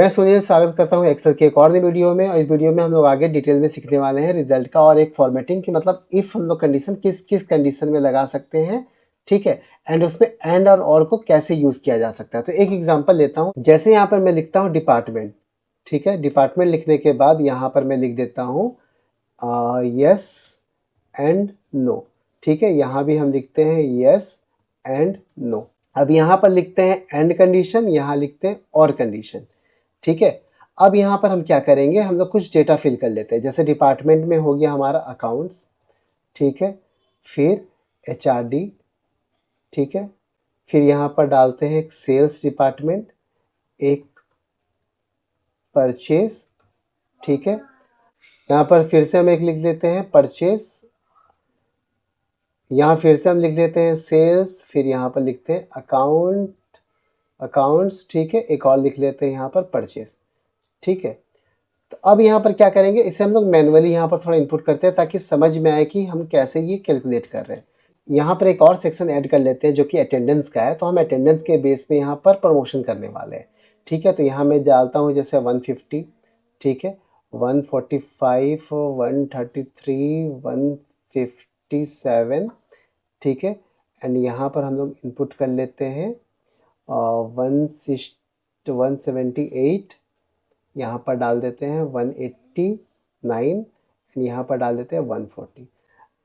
मैं सुनील स्वागत करता हूं एक्सेल के एक और नई वीडियो में। और इस वीडियो में हम लोग आगे डिटेल में सीखने वाले हैं रिजल्ट का और एक फॉर्मेटिंग की, मतलब इफ हम लोग कंडीशन किस किस कंडीशन में लगा सकते हैं, ठीक है, एंड उसमें एंड और को कैसे यूज किया जा सकता है। तो एक एग्जांपल लेता हूं, जैसे यहाँ पर मैं लिखता हूं डिपार्टमेंट, ठीक है। डिपार्टमेंट लिखने के बाद यहाँ पर मैं लिख देता हूँ यस एंड नो, ठीक है। यहाँ भी हम लिखते हैं यस एंड नो। अब यहाँ पर लिखते हैं एंड कंडीशन, यहाँ लिखते हैं और कंडीशन, ठीक है। अब यहाँ पर हम क्या करेंगे, हम लोग कुछ डेटा फिल कर लेते हैं। जैसे डिपार्टमेंट में हो गया हमारा अकाउंट्स, ठीक है, फिर HRD, ठीक है, फिर यहाँ पर डालते हैं एक सेल्स डिपार्टमेंट, एक परचेज, ठीक है। यहाँ पर फिर से हम एक लिख लेते हैं परचेज, यहाँ फिर से हम लिख लेते हैं सेल्स, फिर यहाँ पर लिखते हैं अकाउंट्स, ठीक है, एक और लिख लेते हैं यहाँ पर परचेज, ठीक है। तो अब यहाँ पर क्या करेंगे, इसे हम लोग मैनुअली यहाँ पर थोड़ा इनपुट करते हैं ताकि समझ में आए कि हम कैसे ये कैलकुलेट कर रहे हैं। यहाँ पर एक और सेक्शन ऐड कर लेते हैं जो कि अटेंडेंस का है। तो हम अटेंडेंस के बेस पे यहाँ पर प्रमोशन करने वाले हैं, ठीक है। तो यहाँ मैं डालता हूँ जैसे 150, ठीक है, 145, 133, 157, ठीक है। एंड यहाँ पर हम लोग इनपुट कर लेते हैं 178, यहाँ पर डाल देते हैं 189 एंड यहाँ पर डाल देते हैं 140।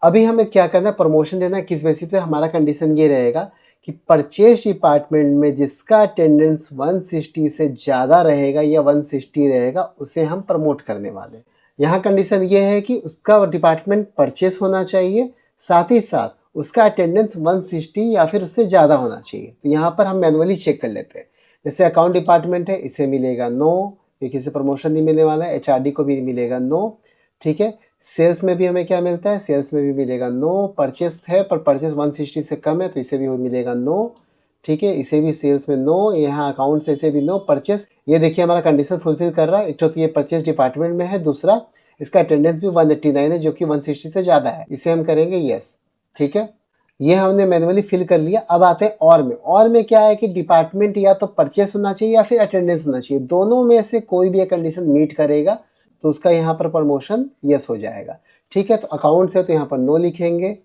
अभी हमें क्या करना है, प्रमोशन देना है। किस बेसिस पे, हमारा कंडीशन ये रहेगा कि परचेज डिपार्टमेंट में जिसका अटेंडेंस 160 से ज़्यादा रहेगा या 160 रहेगा उसे हम प्रमोट करने वाले हैं। यहाँ कंडीशन ये है कि उसका डिपार्टमेंट परचेस होना चाहिए, साथ ही साथ उसका अटेंडेंस 160 या फिर उससे ज़्यादा होना चाहिए। तो यहाँ पर हम मैनुअली चेक कर लेते हैं। जैसे अकाउंट डिपार्टमेंट है, इसे मिलेगा नो, क्योंकि इसे प्रमोशन नहीं मिलने वाला है। HRD को भी मिलेगा नो, ठीक है। सेल्स में भी हमें क्या मिलता है, सेल्स में भी मिलेगा नो। परचेस है पर परचेस 160 से कम है तो इसे भी मिलेगा नो, ठीक है, इसे भी सेल्स में नो। यहाँ अकाउंट से इसे भी नो। परचेस, ये देखिए हमारा कंडीशन फुलफिल कर रहा है। एक तो ये परचेस डिपार्टमेंट में है, दूसरा इसका अटेंडेंस भी 189 है जो कि 160 से ज़्यादा है। इसे हम करेंगे यस, ठीक है। ये हमने मैनुअली फिल कर लिया। अब आते हैं और में क्या है कि डिपार्टमेंट या तो परचेस होना चाहिए या फिर अटेंडेंस होना चाहिए। दोनों में से कोई भी एक कंडीशन मीट करेगा तो उसका यहाँ पर प्रमोशन यस हो जाएगा, ठीक है। तो अकाउंट से तो यहाँ पर नो लिखेंगे,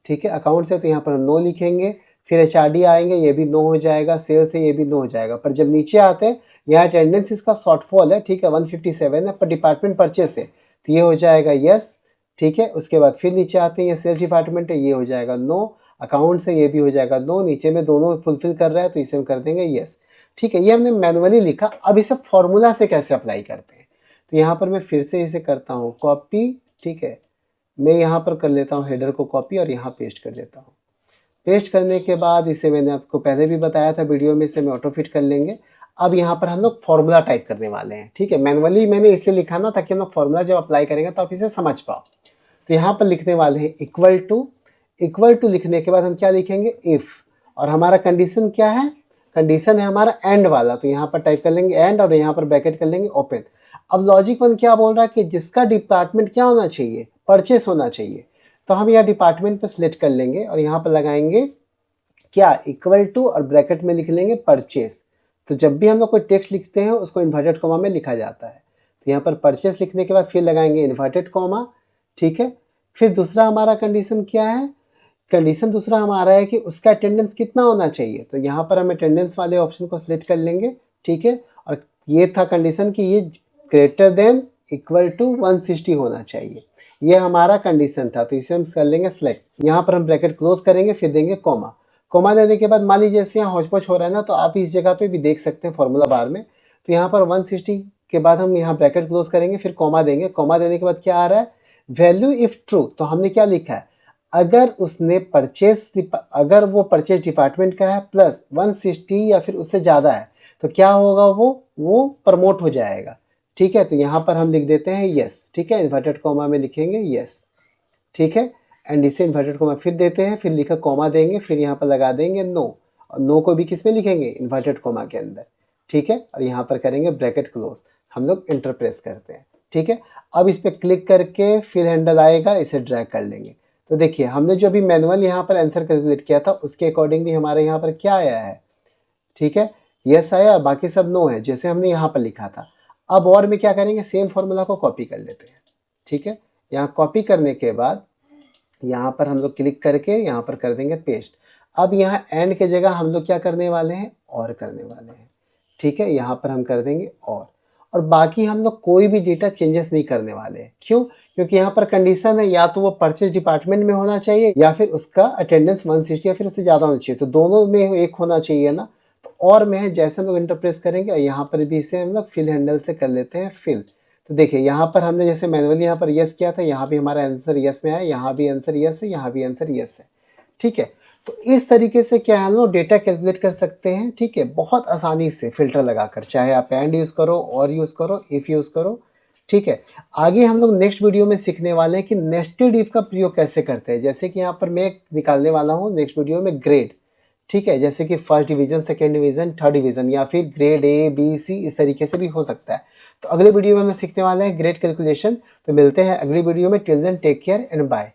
ठीक है, अकाउंट से तो यहाँ पर नो लिखेंगे। फिर HRD आएंगे, ये भी नो हो जाएगा। सेल से ये भी नो हो जाएगा। पर जब नीचे आते हैं, यहाँ अटेंडेंस इसका शॉर्टफॉल है, ठीक है, 157 है, पर डिपार्टमेंट परचेस है तो ये हो जाएगा यस, ठीक है। उसके बाद फिर नीचे आते हैं, ये सेल्स डिपार्टमेंट है, ये हो जाएगा नो। अकाउंट से ये भी हो जाएगा नो। नीचे में दोनों फुलफिल कर रहा है तो इसे हम कर देंगे यस, ठीक है। ये हमने मैनुअली लिखा। अब इसे फॉर्मूला से कैसे अप्लाई करते हैं, तो यहाँ पर मैं फिर से इसे करता हूँ कॉपी, ठीक है। मैं यहाँ पर कर लेता हूँ हेडर को कॉपी और यहाँ पेस्ट कर देता हूँ। पेस्ट करने के बाद इसे मैंने आपको पहले भी बताया था वीडियो में, इसे मैं ऑटो फिट कर लेंगे। अब यहाँ पर हम लोग फॉर्मूला टाइप करने वाले हैं, ठीक है। मैनुअली मैंने इसलिए लिखा ना ताकि हम लोग फॉर्मूला जब अप्लाई करेंगे तो आप इसे समझ पाओ। तो यहाँ पर लिखने वाले हैं इक्वल टू लिखने के बाद हम क्या लिखेंगे, इफ़। और हमारा कंडीशन क्या है, कंडीशन है हमारा एंड वाला। तो यहाँ पर टाइप कर लेंगे एंड और यहाँ पर ब्रैकेट कर लेंगे ओपन। अब लॉजिक वन क्या बोल रहा है कि जिसका डिपार्टमेंट क्या होना चाहिए, परचेस होना चाहिए। तो हम यहाँ डिपार्टमेंट पर सिलेक्ट कर लेंगे और यहाँ पर लगाएंगे क्या, इक्वल टू, और ब्रैकेट में लिख लेंगे परचेस। तो जब भी हम लोग कोई टेक्स्ट लिखते हैं उसको इन्वर्टेड कॉमा में लिखा जाता है। तो यहाँ पर परचेस लिखने के बाद फिर लगाएंगे इन्वर्टेड कॉमा, ठीक है। फिर दूसरा हमारा कंडीशन क्या है, कंडीशन दूसरा हमारा है कि उसका अटेंडेंस कितना होना चाहिए। तो यहाँ पर हम अटेंडेंस वाले ऑप्शन को सिलेक्ट कर लेंगे, ठीक है। और ये था कंडीशन कि ये ग्रेटर देन इक्वल टू 160 होना चाहिए, ये हमारा कंडीशन था। तो इसे हम कर लेंगे सिलेक्ट। यहाँ पर हम ब्रैकेट क्लोज करेंगे, फिर देंगे कॉमा। कॉमा देने के बाद मान लीजिए जैसे यहाँ हौच-पौच हो रहा है ना, तो आप इस जगह पे भी देख सकते हैं फॉर्मूला बार में। तो यहाँ पर 160 के बाद हम यहाँ ब्रैकेट क्लोज करेंगे, फिर कॉमा देंगे। कॉमा देने के बाद क्या आ रहा है, वैल्यू इफ ट्रू। तो हमने क्या लिखा है, अगर वो परचेज डिपार्टमेंट का है प्लस 160 या फिर उससे ज़्यादा है तो क्या होगा, वो प्रमोट हो जाएगा, ठीक है। तो यहाँ पर हम लिख देते हैं यस, ठीक है, इन्वर्टेड कॉमा में लिखेंगे यस, ठीक है। एंड इसे इन्वर्टेड कॉमा फिर देते हैं, फिर लिखा कॉमा देंगे, फिर यहाँ पर लगा देंगे नो। और नो को भी किस में लिखेंगे, इन्वर्टेड कॉमा के अंदर, ठीक है। और यहाँ पर करेंगे ब्रैकेट क्लोज। हम लोग इंटर प्रेस करते हैं, ठीक है। अब इस पर क्लिक करके फिर हैंडल आएगा, इसे ड्रैग कर लेंगे। तो देखिए हमने जो भी मैनुअल यहाँ पर आंसर कैलकुलेट किया था उसके अकॉर्डिंगली हमारे यहाँ पर क्या आया है, ठीक है। यस आया, बाकी सब नो है, जैसे हमने यहाँ पर लिखा था। अब और में क्या करेंगे, सेम फॉर्मूला को कॉपी कर लेते हैं, ठीक है। यहाँ कॉपी करने के बाद यहाँ पर हम लोग क्लिक करके यहाँ पर कर देंगे पेस्ट। अब यहाँ एंड के जगह हम लोग क्या करने वाले हैं, और करने वाले हैं, ठीक है। यहाँ पर हम कर देंगे और बाकी हम लोग कोई भी डेटा चेंजेस नहीं करने वाले हैं। क्यों? क्योंकि यहाँ पर कंडीशन है या तो वो परचेज डिपार्टमेंट में होना चाहिए या फिर उसका अटेंडेंस 160 या फिर उससे ज़्यादा होना चाहिए, तो दोनों में एक होना चाहिए ना। तो और में है, जैसे हम लोग इंटरप्रेस करेंगे, यहाँ पर भी इसे हम लोग फिल हैंडल से कर लेते हैं फिल। तो देखिए यहाँ पर हमने जैसे मैनुअली यहाँ पर यस किया था, यहाँ भी हमारा आंसर यस में आया, यहाँ भी आंसर यस है, यहाँ भी आंसर यस है, ठीक है। तो इस तरीके से क्या है, हम लोग डेटा कैलकुलेट कर सकते हैं, ठीक है, बहुत आसानी से फिल्टर लगाकर, चाहे आप एंड यूज़ करो, और यूज़ करो, इफ़ यूज़ करो, ठीक है। आगे हम लोग नेक्स्ट वीडियो में सीखने वाले हैं कि नेस्टेड इफ का प्रयोग कैसे करते हैं। जैसे कि यहाँ पर मैं निकालने वाला हूँ नेक्स्ट वीडियो में ग्रेड, ठीक है, जैसे कि first division, second division, third division, या फिर ग्रेड ए बी सी, इस तरीके से भी हो सकता है। तो अगले वीडियो में हम सीखने वाले हैं ग्रेड कैलकुलेशन। तो मिलते हैं अगली वीडियो में, till then take care and bye.